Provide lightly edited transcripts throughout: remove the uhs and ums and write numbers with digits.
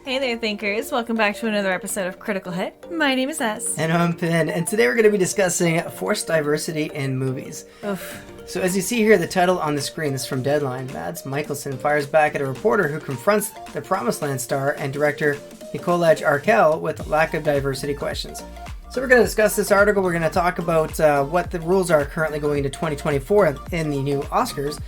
Hey there, thinkers. Welcome back to another episode of Critical Hit. My name is S. And I'm Pin, and today we're going to be discussing forced diversity in movies. Oof. So as you see here, the title on the screen is from Deadline. Mads Mikkelsen fires back at a reporter who confronts the Promised Land star and director Mikkelsen with lack of diversity questions. So we're going to discuss this article. We're going to talk about what the rules are currently going into 2024 in the new Oscars,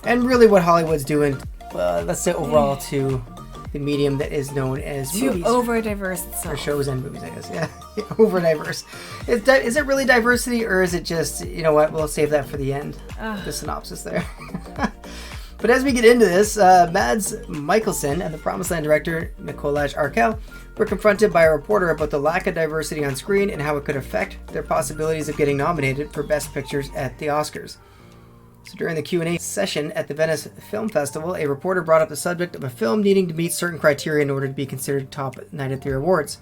and really what Hollywood's doing, let's say overall, to the medium that is known as movies. Over-diverse itself. Or shows and movies, I guess. Yeah, over-diverse. Is it really diversity, or is it just, you know what, we'll save that for the end. The synopsis there. But as we get into this, Mads Mikkelsen and the Promised Land director, Mikkelsen, were confronted by a reporter about the lack of diversity on screen and how it could affect their possibilities of getting nominated for Best Pictures at the Oscars. So during the Q&A session at the Venice Film Festival, a reporter brought up the subject of a film needing to meet certain criteria in order to be considered top night at the awards.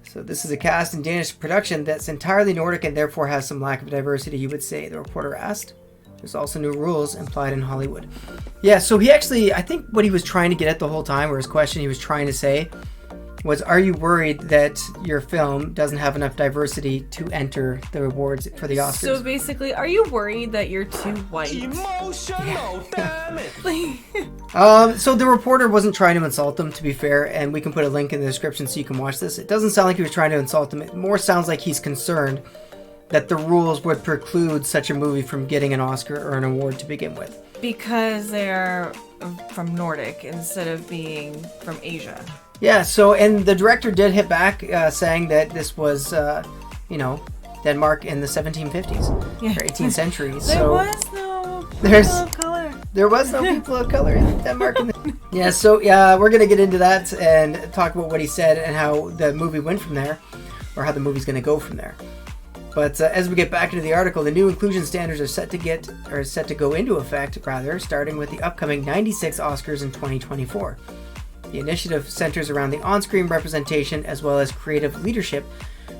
So this is a cast and Danish production that's entirely Nordic and therefore has some lack of diversity, you would say, the reporter asked. There's also new rules implied in Hollywood. Yeah, so he actually, I think what he was trying to get at the whole time, or his question he was trying to say, was, are you worried that your film doesn't have enough diversity to enter the awards for the Oscars? So basically, are you worried that you're too white? Emotional, damn it! So the reporter wasn't trying to insult them, to be fair, and we can put a link in the description so you can watch this. It doesn't sound like he was trying to insult them. It more sounds like he's concerned that the rules would preclude such a movie from getting an Oscar or an award to begin with. Because they're from Nordic instead of being from Asia. Yeah, so, and the director did hit back saying that this was, Denmark in the 1750s, or 18th century. There was no people of color. There was no people of color in Denmark. We're going to get into that and talk about what he said and how the movie went from there, or how the movie's going to go from there. But as we get back into the article, the new inclusion standards are set to go into effect, starting with the upcoming 96 Oscars in 2024. The initiative centers around the on-screen representation as well as creative leadership.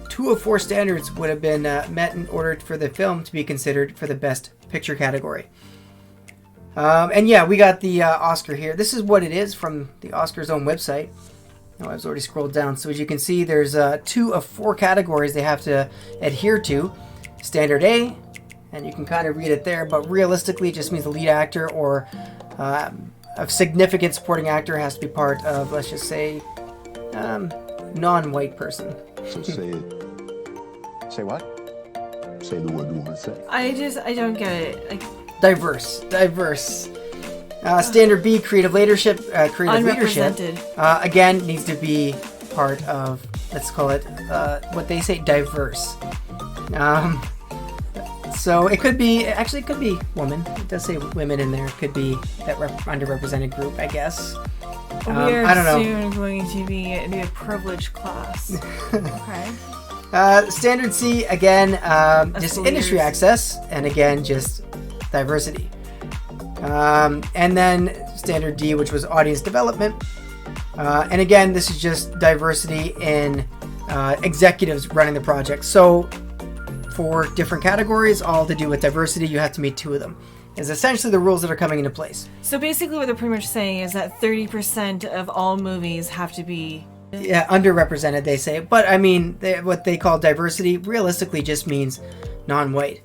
2 of 4 standards would have been met in order for the film to be considered for the Best Picture category. We got the Oscar here. This is what it is from the Oscars' own website. I've already scrolled down. So as you can see, there's 2 of 4 categories they have to adhere to. Standard A, and you can kind of read it there, but realistically it just means the lead actor or a significant supporting actor has to be part of, let's just say, non-white person. So say it. Say what? Say the word you want to say. I don't get it. Diverse. Standard B, creative leadership. Unrepresented. Again, needs to be part of, let's call it, what they say, diverse. So it could be woman. It does say women in there. It could be that underrepresented group, I guess. I don't know. Soon going to be a privileged class. Okay. Standard C, again, just industry access, and again, just diversity. And then Standard D, which was audience development. And again, this is just diversity in executives running the project. So for different categories, all to do with diversity, you have to meet 2 of them. Is essentially the rules that are coming into place. So basically what they're pretty much saying is that 30% of all movies have to be... Yeah, underrepresented, they say. But, I mean, what they call diversity realistically just means non-white.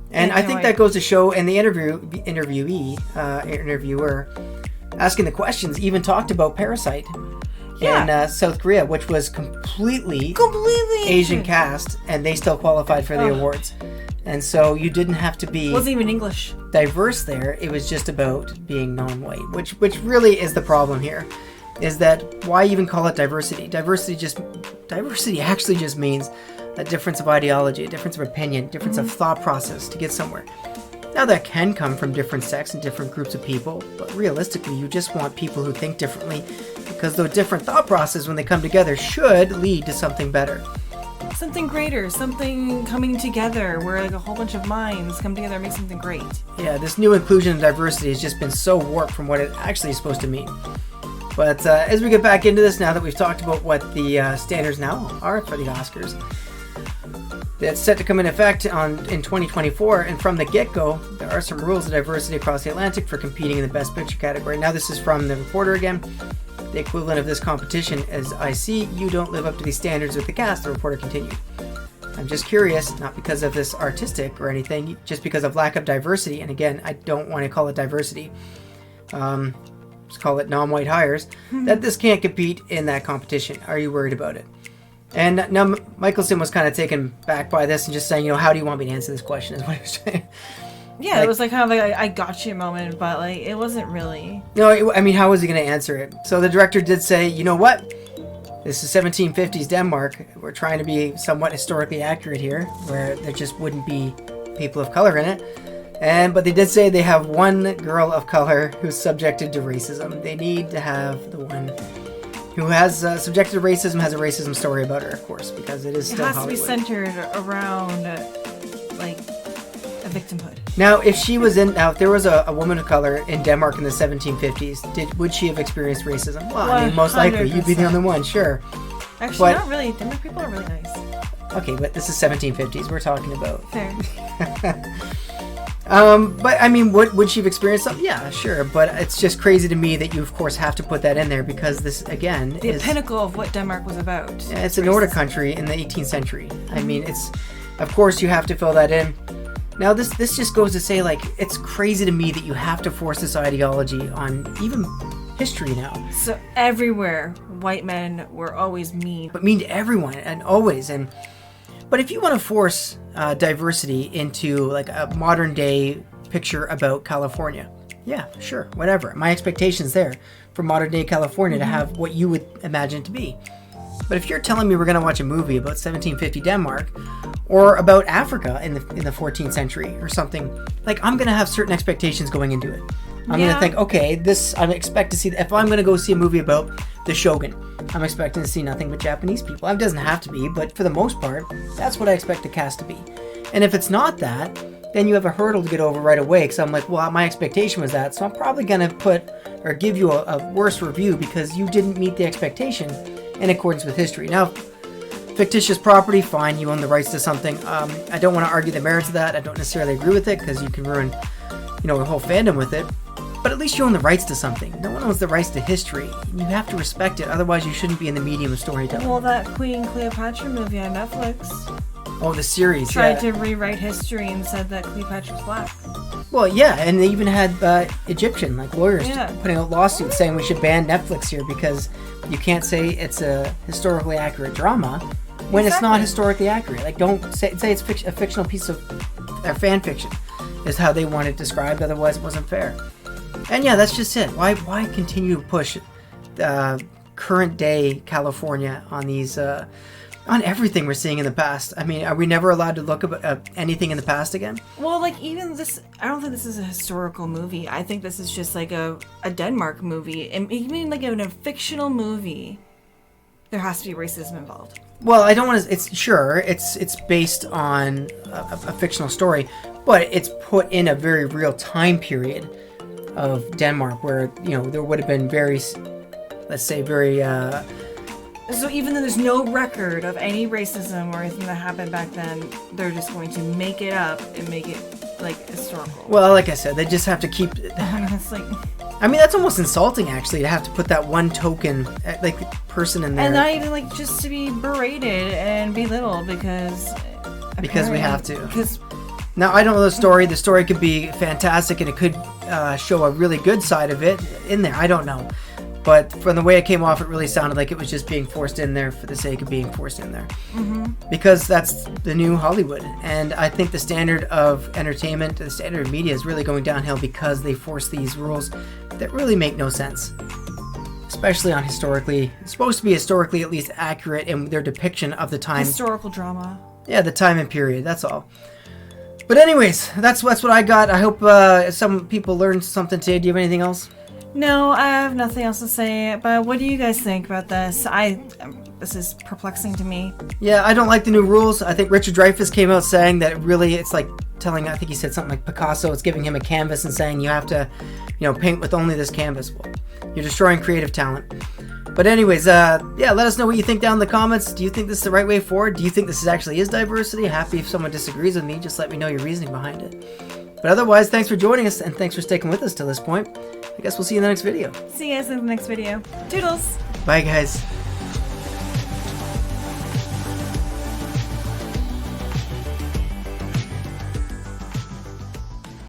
And I think that goes to show, and the interviewer asking the questions even talked about Parasite in South Korea, which was completely Asian cast, and they still qualified for the awards. And so you didn't have to be... Wasn't even English. ...diverse there. It was just about being non-white, which really is the problem here. Is that, why even call it diversity? Diversity actually just means a difference of ideology, a difference of opinion, difference of thought process to get somewhere. Now that can come from different sects and different groups of people, but realistically you just want people who think differently, because those different thought processes, when they come together, should lead to something better. Something greater, something coming together, where like a whole bunch of minds come together and make something great. Yeah, this new inclusion and diversity has just been so warped from what it actually is supposed to mean. But as we get back into this, now that we've talked about what the standards now are for the Oscars, that's set to come into effect in 2024, and from the get-go, there are some rules of diversity across the Atlantic for competing in the Best Picture category. Now, this is from the reporter again. The equivalent of this competition, as I see, you don't live up to these standards with the cast, the reporter continued. I'm just curious, not because of this artistic or anything, just because of lack of diversity, and again, I don't want to call it diversity. Let's call it non-white hires, that this can't compete in that competition. Are you worried about it? And now Mikkelsen was kind of taken back by this and just saying, how do you want me to answer this question is what he was saying. Yeah, it was like kind of like I got you moment, but like it wasn't really. No, I mean, how was he going to answer it? So the director did say, you know what? This is 1750s Denmark. We're trying to be somewhat historically accurate here, where there just wouldn't be people of color in it. But they did say they have one girl of color who's subjected to racism. They need to have the one who has subjected to racism, has a racism story about her, of course, because it is still Hollywood. It has to be centered around, like, a victimhood. Now, if there was a woman of color in Denmark in the 1750s, would she have experienced racism? Well, I mean, most likely, you'd be the only one, sure. Actually, not really. Denmark people are really nice. Okay, but this is 1750s we're talking about. Fair. But I mean, would she have experienced something? Yeah, sure. But it's just crazy to me that you, of course, have to put that in there because this, again, the pinnacle of what Denmark was about. Yeah, it's a Nordic country in the 18th century. I mean, of course, you have to fill that in. Now, this just goes to say, like, it's crazy to me that you have to force this ideology on even history now. So everywhere, white men were always mean. But mean to everyone, and always. But if you want to force diversity into like a modern day picture about California, yeah, sure, whatever. My expectation's there for modern day California to have what you would imagine it to be. But if you're telling me we're going to watch a movie about 1750 Denmark or about Africa in the 14th century or something, like I'm going to have certain expectations going into it. I'm going to think, okay, I expect to see, if I'm going to go see a movie about the Shogun, I'm expecting to see nothing but Japanese people. It doesn't have to be, but for the most part, that's what I expect the cast to be. And if it's not that, then you have a hurdle to get over right away, because I'm like, well, my expectation was that, so I'm probably going to give you a worse review because you didn't meet the expectation in accordance with history. Now, fictitious property, fine, you own the rights to something. I don't want to argue the merits of that. I don't necessarily agree with it, because you can ruin, a whole fandom with it. But at least you own the rights to something. No one owns the rights to history. You have to respect it, otherwise you shouldn't be in the medium of storytelling. Well, that Queen Cleopatra movie on Netflix. Oh, the series, tried to rewrite history and said that Cleopatra was black. Well, yeah, and they even had Egyptian, lawyers putting out lawsuits saying we should ban Netflix here because you can't say it's a historically accurate drama when it's not historically accurate. Like, don't say it's a fictional piece of fan fiction is how they want it described, otherwise it wasn't fair. And yeah, that's just it. Why continue to push current day California on these on everything we're seeing in the past? I mean, are we never allowed to look at anything in the past again? Well, like even this, I don't think this is a historical movie. I think this is just like a Denmark movie. And even like in a fictional movie, there has to be racism involved. Well, I don't want to. It's based on a fictional story, but it's put in a very real time period of Denmark where there would have been very. So even though there's no record of any racism or anything that happened back then, they're just going to make it up and make it like historical. Well, like I said, they just have to keep. It's like. I mean, that's almost insulting, actually, to have to put that one token, person in there. And not even, just to be berated and belittled because we have to. Now, I don't know the story. The story could be fantastic, and it could show a really good side of it in there. I don't know. But from the way it came off, it really sounded like it was just being forced in there for the sake of being forced in there. Mm-hmm. Because that's the new Hollywood. And I think the standard of entertainment, the standard of media is really going downhill because they force these rules that really make no sense. Especially on it's supposed to be historically at least accurate in their depiction of the time. Historical drama. Yeah, the time and period, that's all. But anyways, that's what I got. I hope some people learned something today. Do you have anything else? No, I have nothing else to say, but what do you guys think about this? This is perplexing to me. Yeah, I don't like the new rules. I think Richard Dreyfuss came out saying that it's like telling, I think he said something like Picasso, it's giving him a canvas and saying you have to, paint with only this canvas. Well, you're destroying creative talent. But anyways, yeah, let us know what you think down in the comments. Do you think this is the right way forward? Do you think this actually is diversity? Happy if someone disagrees with me. Just let me know your reasoning behind it. But otherwise, thanks for joining us, and thanks for sticking with us till this point. I guess we'll see you in the next video. See you guys in the next video. Toodles! Bye, guys.